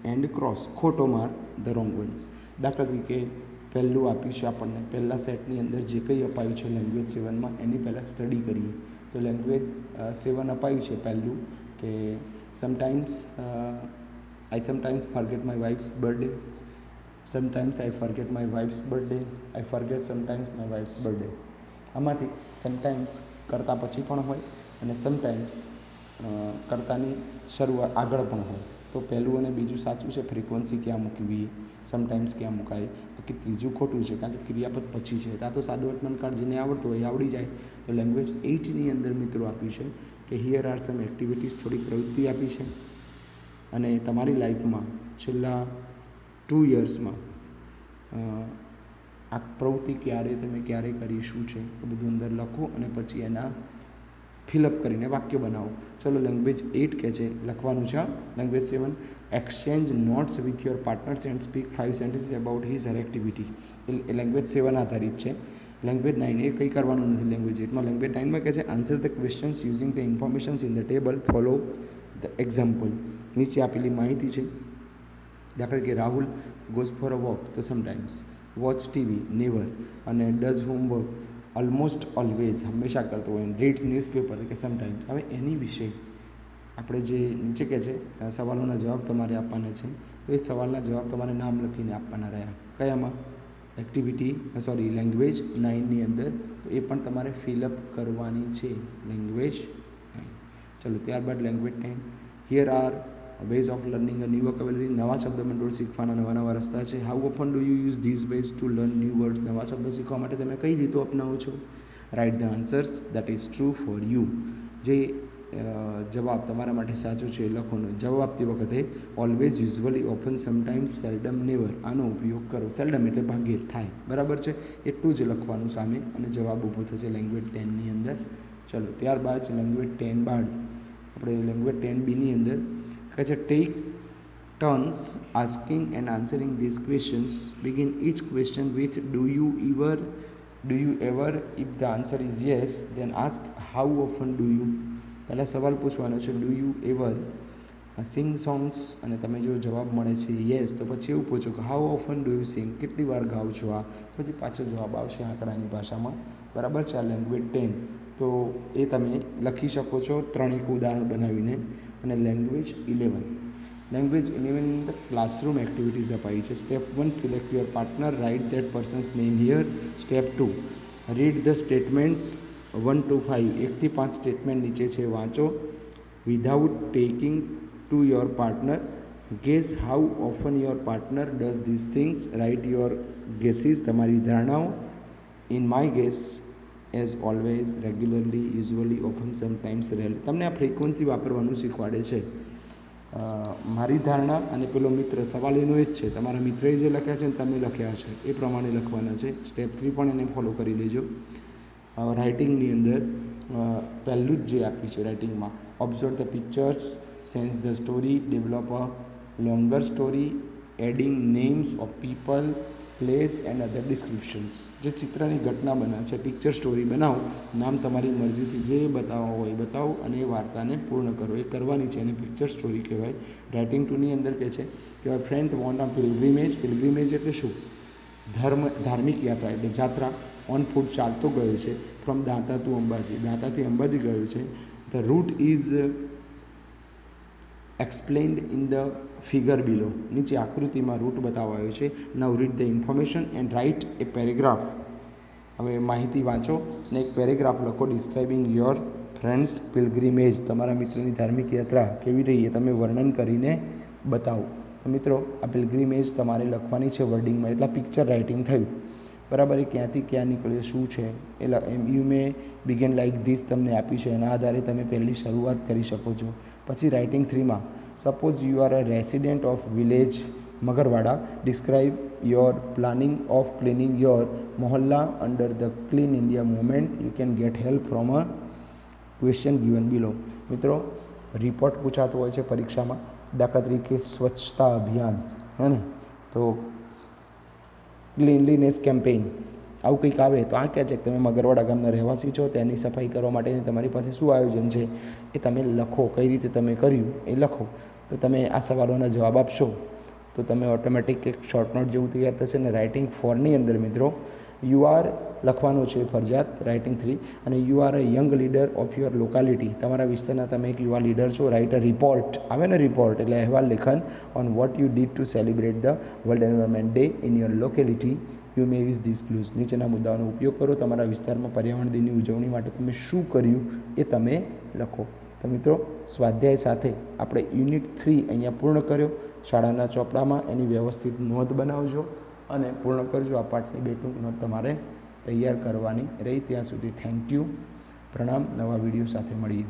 and cross, ખોટો માર the wrong ones. દાખલા તરીકે પહેલું આપ્યું છે આપણને, પહેલા સેટની અંદર જે કંઈ અપાયું છે લેંગ્વેજ 7માં એની પહેલાં સ્ટડી કરીએ. તો લેંગ્વેજ 7 અપાયું છે પહેલું કે sometimes I sometimes forget my wives birthday. Sometimes I forget my wives birthday. I forget sometimes my wives birthday. આમાંથી સમટાઈમ્સ કરતાં પછી પણ હોય અને સમટાઈમ્સ કરતાંની શરૂઆત આગળ પણ હોય. તો પહેલું અને બીજું સાચું છે, ફ્રીક્વન્સી ક્યાં મૂકવી, સમટાઈમ્સ ક્યાં મુકાય. બાકી ત્રીજું ખોટું છે કારણ કે ક્રિયાપદ પછી છે. ત્યાં તો સાદું વર્તમાન કાળ જેને આવડતું હોય એ આવડી જાય. તો લેંગ્વેજ 8ની અંદર મિત્રો આપ્યું છે કે હિયર આર સમ એક્ટિવિટીઝ, થોડી પ્રવૃત્તિ આપી છે અને તમારી લાઈફમાં છેલ્લા 2 યર્સમાં આ પ્રવૃત્તિ ક્યારે કરી, શું છે એ બધું અંદર લખો અને પછી એના ફિલઅપ કરીને વાક્ય બનાવો. ચલો લેંગ્વેજ 8 કહે છે લખવાનું છે. Language 7 exchange notes with your partners and speak 5 sentences about his Har activity. A language 7 આધારિત છે. લેંગ્વેજ 9 એ કંઈ કરવાનું નથી. લેંગ્વેજ 8માં લેંગ્વેજ 9માં કહે છે answer the questions using the informations in the table, follow the example. નીચે આપેલી માહિતી છે. દાખલા તરીકે Rahul goes for a walk તો સમટાઈમ્સ, વોચ ટીવી નેવર, અને ડઝ હોમવર્ક ઓલમોસ્ટ ઓલવેઝ હંમેશા કરતો હોય, રીડ્સ ન્યૂઝપેપર કે સમટાઈમ્સ. હવે એની વિશે આપણે જે નીચે કહે છે સવાલોના જવાબ તમારે આપવાના છે, તો એ સવાલના જવાબ તમારે નામ લખીને આપવાના રહ્યા. કયામાં? એક્ટિવિટી લેંગ્વેજ 9ની અંદર, તો એ પણ તમારે ફિલઅપ કરવાની છે, લેંગ્વેજ 9. ચલો ત્યારબાદ language 10. Here are ways of learning a new vocabulary. નવા શબ્દભંડોળ શીખવાના નવા રસ્તા છે. How often do you use these ways to learn new words. નવા શબ્દો શીખવા માટે તમે કઈ રીતો અપનાવો છો? Write the answers that is true for you. જે જવાબ તમારા માટે સાચો છે એ લખોનો. જવાબ આપતી વખતે always, usually, often, sometimes, seldom, never આનો ઉપયોગ કરો. સેલ્ડમ એટલે ભાગ્યે થાય, બરાબર છે, એટલું જ લખવાનું સામે અને જવાબ ઊભો થશે લેંગ્વેજ 10ની અંદર. ચલો ત્યારબાદ છે લેંગ્વેજ 10 બાદ આપણે લેંગ્વેજ 10B અંદર કહે છે take turns asking and answering this questions. Begin each question with do you ever. If the answer is yes then ask how often do you. પહેલાં સવાલ પૂછવાનો છે do you ever sing songs, અને તમે જો જવાબ મળે છે યસ તો પછી એવું પૂછો કે how often do you sing, કેટલી વાર ગાઓ છો આ, પછી પાછો જવાબ આવશે આંકડાની ભાષામાં, બરાબર છે. આ લેંગ્વેજ 10 તો એ તમે લખી શકો છો 3 એક ઉદાહરણ બનાવીને. અને લેંગ્વેજ 11. લેંગ્વેજ 11 અંદર ક્લાસરૂમ એક્ટિવિટીઝ અપાઈ છે. Step 1 select your partner, write that person's name here. Step 2 read the statements 1 to 5. 1 થી 5 સ્ટેટમેન્ટ નીચે છે વાંચો. Without taking to your partner, gas how often your partner does this things. Write your gases, તમારી ધારણાઓ. In my gas, as always, regularly, usually, often, sometimes, rare. તમને આ frequency વાપરવાનું શીખવાડે છે. મારી ધારણા અને પેલો મિત્ર સવાલ એનો જ છે, તમારા મિત્રએ જે લખ્યા છે ને તમે લખ્યા છે એ પ્રમાણે લખવાના છે. સ્ટેપ 3 પણ એને ફોલો કરી લેજો. રાઇટિંગની અંદર પહેલું જ જે આપ્યું છે રાઇટિંગમાં, observe the pictures, sense the story, develop a longer story, adding names of people, place and other descriptions. જે ચિત્રની ઘટના બનાવે છે, પિક્ચર સ્ટોરી બનાવો, નામ તમારી મરજીથી જે બતાવવા હોય બતાવો અને એ વાર્તાને પૂર્ણ કરો, એ કરવાની છે અને પિક્ચર સ્ટોરી કહેવાય. રાઇટિંગ 2ની અંદર કહે છે કે યોર ફ્રેન્ડ વોન્ટ અ પિલગ્રીમેજ. પિલગ્રીમેજ એટલે શું? ધાર્મિક યાત્રા એટલે જાત્રા. ઓન ફૂટ ચાલતો ગયો છે, ફ્રોમ દાંતા ટુ અંબાજી, દાંતાથી અંબાજી ગયો છે. The route is explained in the figure below. નીચે આકૃતિમાં રૂટ બતાવાયો છે. Now read the information and write a paragraph. હવે માહિતી વાંચો ને એક પેરેગ્રાફ લખો ડિસ્ક્રાઇબિંગ યોર ફ્રેન્ડ્સ પિલગ્રીમેજ. તમારા મિત્રની ધાર્મિક યાત્રા કેવી રહી એ તમે વર્ણન કરીને બતાવો. તો મિત્રો આ પિલગ્રીમેજ તમારે લખવાની છે વર્ડિંગમાં, એટલે પિક્ચર રાઇટિંગ થયું, બરાબર. એ ક્યાંથી ક્યાં નીકળ્યું, શું છે એ you may begin like this તમને આપી છે, એના આધારે તમે પહેલી શરૂઆત કરી શકો છો. પછી રાઇટિંગ 3માં suppose you are a resident of village Magarwada, describe your planning of cleaning your mohalla under the clean India movement. You can get help from a question given below. મિત્રો રિપોર્ટ પૂછાતો હોય છે પરીક્ષામાં, દાખલા તરીકે સ્વચ્છતા અભિયાન, હે ને, તો ક્લીનલીનેસ કેમ્પેઇન આવું કંઈક આવે તો આ કહે છે કે તમે મગરવાડા ગામના રહેવાસી છો, તેની સફાઈ કરવા માટેની તમારી પાસે શું આયોજન છે એ તમે લખો, કઈ રીતે તમે કર્યું એ લખો. તો તમે આ સવાલોના જવાબ આપશો તો તમે ઓટોમેટિક એક શોર્ટ નોટ જેવું તૈયાર થશે. અને રાઇટિંગ 4ની અંદર મિત્રો યુ આર લખવાનું છે ફરજિયાત, રાઇટિંગ 3. અને you are a young leader of your locality. તમારા વિસ્તારના તમે એક યુવા લીડર છો. રાઇટ અ રિપોર્ટ, આવે ને રિપોર્ટ એટલે અહેવાલ લેખન, on what you did to celebrate the world environment day in your locality. You may use this clues. નીચેના મુદ્દાઓનો ઉપયોગ કરો. તમારા વિસ્તારમાં પર્યાવરણ દિનની ઉજવણી માટે તમે શું કર્યું એ તમે લખો. તો મિત્રો સ્વાધ્યાય સાથે આપણે યુનિટ 3 અહીંયા પૂર્ણ કર્યો. શાળાના ચોપડામાં એની વ્યવસ્થિત નોંધ બનાવજો અને પૂર્ણ કરજો. આ પાઠની 2 ટૂંક નોંધ તમારે તૈયાર કરવાની રહી. ત્યાં સુધી થેન્ક યુ, પ્રણામ. નવા વિડીયો સાથે મળીએ.